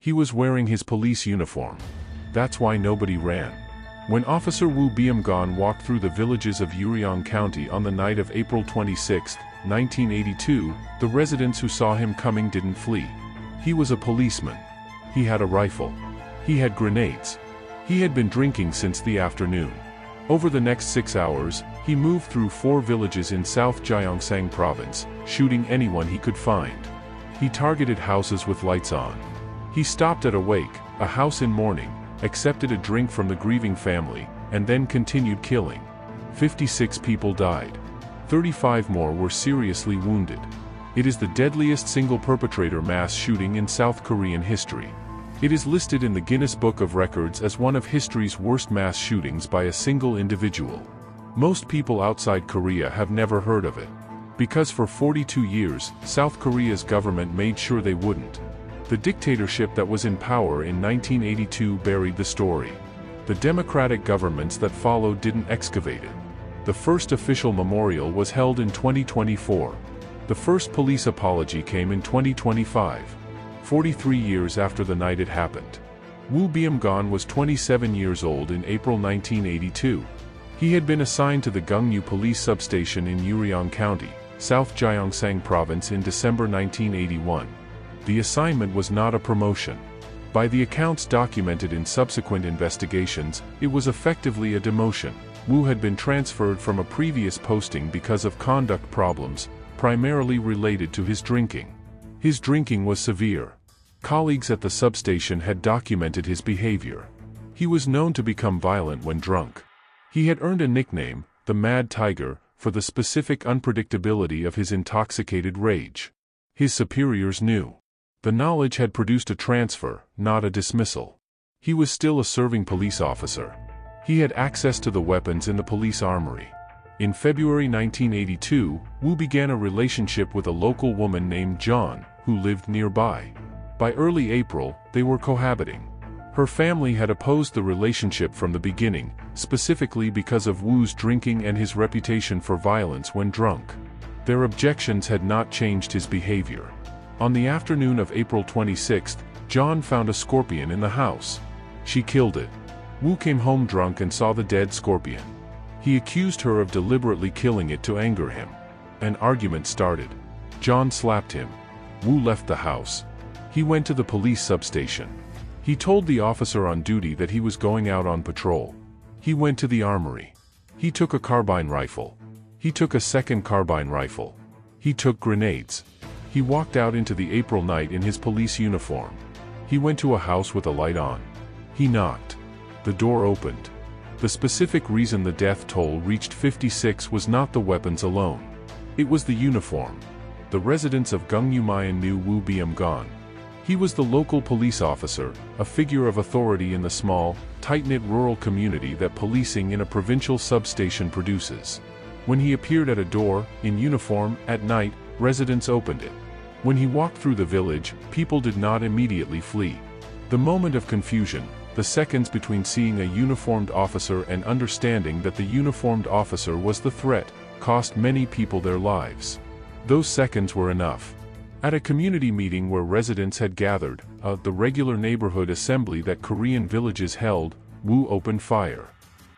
He was wearing his police uniform. That's why nobody ran. When Officer Woo Beom-gon walked through the villages of Uiryeong County on the night of April 26, 1982, the residents who saw him coming didn't flee. He was a policeman. He had a rifle. He had grenades. He had been drinking since the afternoon. Over the next 6 hours, he moved through 4 villages in South Gyeongsang Province, shooting anyone he could find. He targeted houses with lights on. He stopped at a wake, a house in mourning, accepted a drink from the grieving family, and then continued killing. 56 people died. 35 more were seriously wounded. It is the deadliest single-perpetrator mass shooting in South Korean history. It is listed in the Guinness Book of Records as one of history's worst mass shootings by a single individual. Most people outside Korea have never heard of it. Because for 42 years, South Korea's government made sure they wouldn't. The dictatorship that was in power in 1982 buried the story. The democratic governments that followed didn't excavate it. The first official memorial was held in 2024. The first police apology came in 2025. 43 years after the night it happened. Woo Beom-gon was 27 years old in April 1982. He had been assigned to the Gungnu police substation in Uiryeong County, South Gyeongsang Province in December 1981. The assignment was not a promotion. By the accounts documented in subsequent investigations, it was effectively a demotion. Woo had been transferred from a previous posting because of conduct problems, primarily related to his drinking. His drinking was severe. Colleagues at the substation had documented his behavior. He was known to become violent when drunk. He had earned a nickname, the Mad Tiger, for the specific unpredictability of his intoxicated rage. His superiors knew. The knowledge had produced a transfer, not a dismissal. He was still a serving police officer. He had access to the weapons in the police armory. In February 1982, Woo began a relationship with a local woman named John, who lived nearby. By early April, they were cohabiting. Her family had opposed the relationship from the beginning, specifically because of Woo's drinking and his reputation for violence when drunk. Their objections had not changed his behavior. On the afternoon of April 26, John found a scorpion in the house. She killed it. Woo came home drunk and saw the dead scorpion. He accused her of deliberately killing it to anger him. An argument started. John slapped him. Woo left the house. He went to the police substation. He told the officer on duty that he was going out on patrol. He went to the armory. He took a carbine rifle. He took a second carbine rifle. He took grenades. He walked out into the April night in his police uniform. He went to a house with a light on. He knocked. The door opened. The specific reason the death toll reached 56 was not the weapons alone. It was the uniform. The residents of Gungnu knew Woo Beom-gon. He was the local police officer, a figure of authority in the small, tight-knit rural community that policing in a provincial substation produces. When he appeared at a door, in uniform, at night, residents opened it. When he walked through the village, people did not immediately flee. The moment of confusion, the seconds between seeing a uniformed officer and understanding that the uniformed officer was the threat, cost many people their lives. Those seconds were enough. At a community meeting where residents had gathered, the regular neighborhood assembly that Korean villages held, Woo opened fire.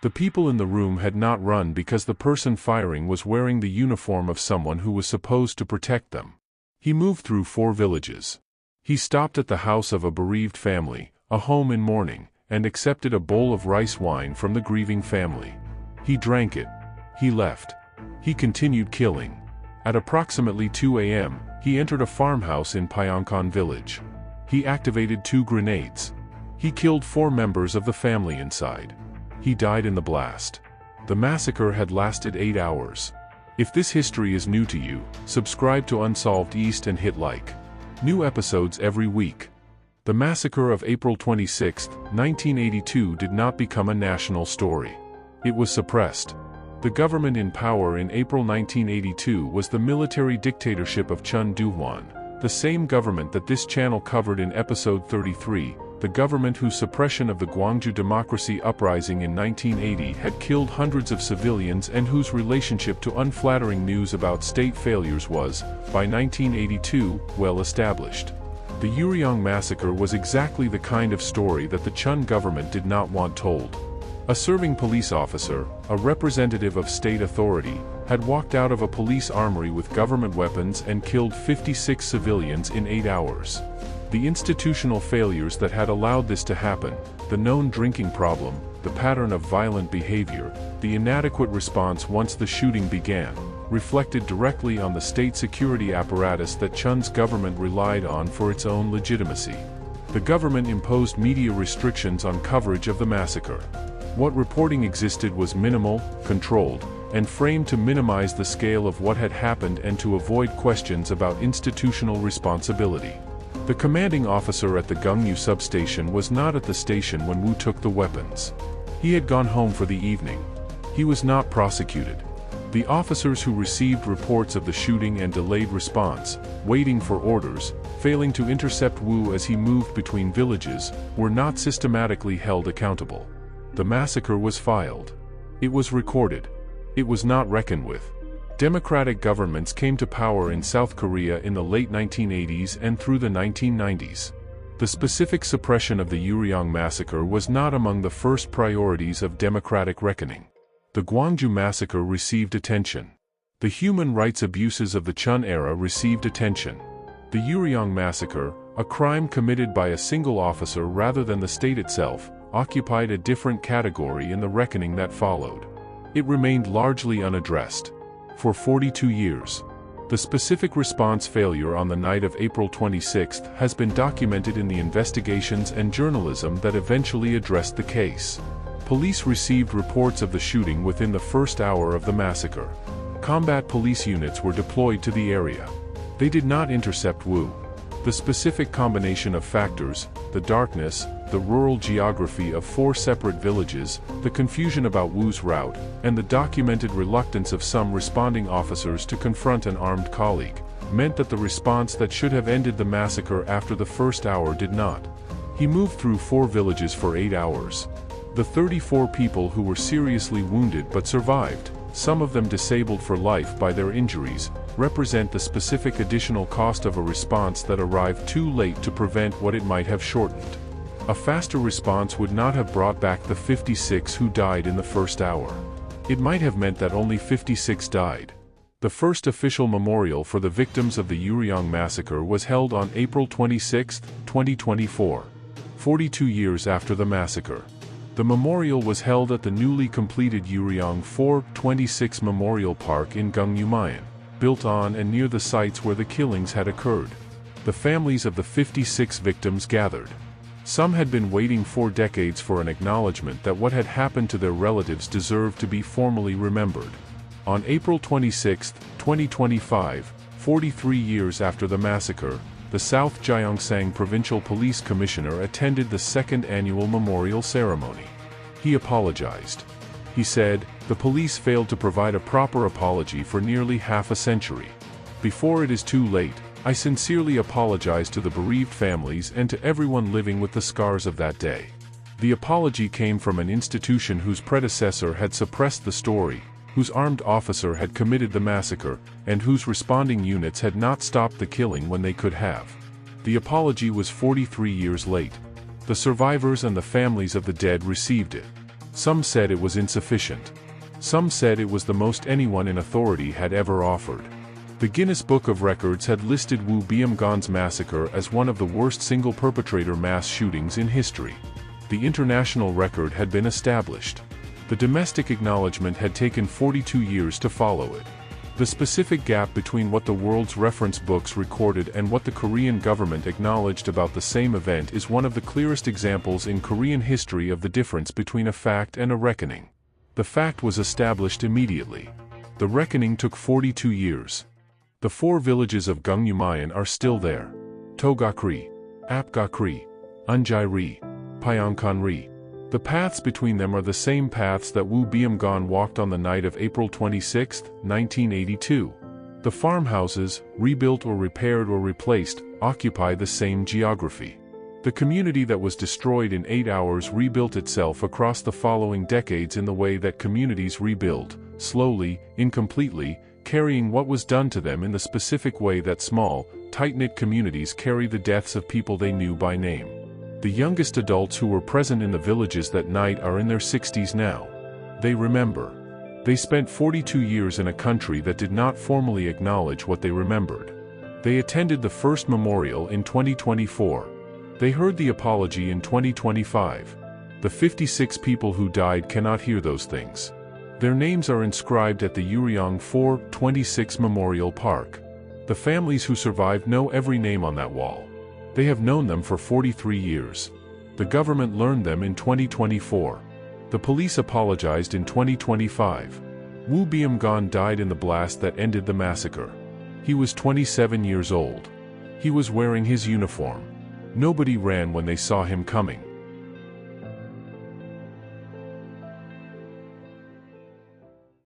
The people in the room had not run because the person firing was wearing the uniform of someone who was supposed to protect them. He moved through 4 villages. He stopped at the house of a bereaved family, a home in mourning, and accepted a bowl of rice wine from the grieving family. He drank it. He left. He continued killing. At approximately 2 a.m., he entered a farmhouse in Pyeongkon village. He activated 2 grenades. He killed 4 members of the family inside. He died in the blast. The massacre had lasted 8 hours. If this history is new to you, subscribe to Unsolved East and hit like. New episodes every week. The massacre of April 26, 1982 did not become a national story. It was suppressed. The government in power in April 1982 was the military dictatorship of Chun Doo-hwan, the same government that this channel covered in episode 33, the government whose suppression of the Gwangju democracy uprising in 1980 had killed hundreds of civilians and whose relationship to unflattering news about state failures was, by 1982, well established. The Uiryeong Massacre was exactly the kind of story that the Chun government did not want told. A serving police officer, a representative of state authority, had walked out of a police armory with government weapons and killed 56 civilians in 8 hours. The institutional failures that had allowed this to happen, the known drinking problem, the pattern of violent behavior, the inadequate response once the shooting began, reflected directly on the state security apparatus that Chun's government relied on for its own legitimacy. The government imposed media restrictions on coverage of the massacre. What reporting existed was minimal, controlled, and framed to minimize the scale of what had happened and to avoid questions about institutional responsibility. The commanding officer at the Gungyu substation was not at the station when Wu took the weapons. He had gone home for the evening. He was not prosecuted. The officers who received reports of the shooting and delayed response, waiting for orders, failing to intercept Wu as he moved between villages, were not systematically held accountable. The massacre was filed. It was recorded. It was not reckoned with. Democratic governments came to power in South Korea in the late 1980s and through the 1990s. The specific suppression of the Uiryeong Massacre was not among the first priorities of democratic reckoning. The Gwangju Massacre received attention. The human rights abuses of the Chun era received attention. The Uiryeong Massacre, a crime committed by a single officer rather than the state itself, occupied a different category in the reckoning that followed. It remained largely unaddressed. For 42 years. The specific response failure on the night of April 26 has been documented in the investigations and journalism that eventually addressed the case. Police received reports of the shooting within the first hour of the massacre. Combat police units were deployed to the area. They did not intercept Wu. The specific combination of factors, the darkness, the rural geography of 4 separate villages, the confusion about Wu's route, and the documented reluctance of some responding officers to confront an armed colleague, meant that the response that should have ended the massacre after the first hour did not. He moved through 4 villages for 8 hours. The 34 people who were seriously wounded but survived, some of them disabled for life by their injuries, represent the specific additional cost of a response that arrived too late to prevent what it might have shortened. A faster response would not have brought back the 56 who died in the first hour. It might have meant that only 56 died. The first official memorial for the victims of the Uiryeong Massacre was held on April 26, 2024, 42 years after the massacre. The memorial was held at the newly completed Uiryeong 426 Memorial Park in Gungyu, built on and near the sites where the killings had occurred. The families of the 56 victims gathered. Some had been waiting 4 decades for an acknowledgement that what had happened to their relatives deserved to be formally remembered. On April 26, 2025, 43 years after the massacre, the South Gyeongsang Provincial Police Commissioner attended the 2nd annual memorial ceremony. He apologized. He said, "The police failed to provide a proper apology for nearly half a century. Before it is too late, I sincerely apologize to the bereaved families and to everyone living with the scars of that day." The apology came from an institution whose predecessor had suppressed the story, whose armed officer had committed the massacre, and whose responding units had not stopped the killing when they could have. The apology was 43 years late. The survivors and the families of the dead received it. Some said it was insufficient. Some said it was the most anyone in authority had ever offered. The Guinness Book of Records had listed Wu beom-gon's massacre as one of the worst single-perpetrator mass shootings in history. The international record had been established. The domestic acknowledgement had taken 42 years to follow it. The specific gap between what the world's reference books recorded and what the Korean government acknowledged about the same event is one of the clearest examples in Korean history of the difference between a fact and a reckoning. The fact was established immediately. The reckoning took 42 years. The 4 villages of Gungyu are still there. Togakri, Apgakri, Unjai-ri, Pyeongkan-ri. The paths between them are the same paths that Wu beom-gon walked on the night of April 26, 1982. The farmhouses, rebuilt or repaired or replaced, occupy the same geography. The community that was destroyed in 8 hours rebuilt itself across the following decades in the way that communities rebuild, slowly, incompletely, carrying what was done to them in the specific way that small, tight-knit communities carry the deaths of people they knew by name. The youngest adults who were present in the villages that night are in their 60s now. They remember. They spent 42 years in a country that did not formally acknowledge what they remembered. They attended the first memorial in 2024. They heard the apology in 2025. The 56 people who died cannot hear those things. Their names are inscribed at the Uiryeong 426 Memorial Park. The families who survived know every name on that wall. They have known them for 43 years. The government learned them in 2024. The police apologized in 2025. Woo Beom-gon died in the blast that ended the massacre. He was 27 years old. He was wearing his uniform. Nobody ran when they saw him coming.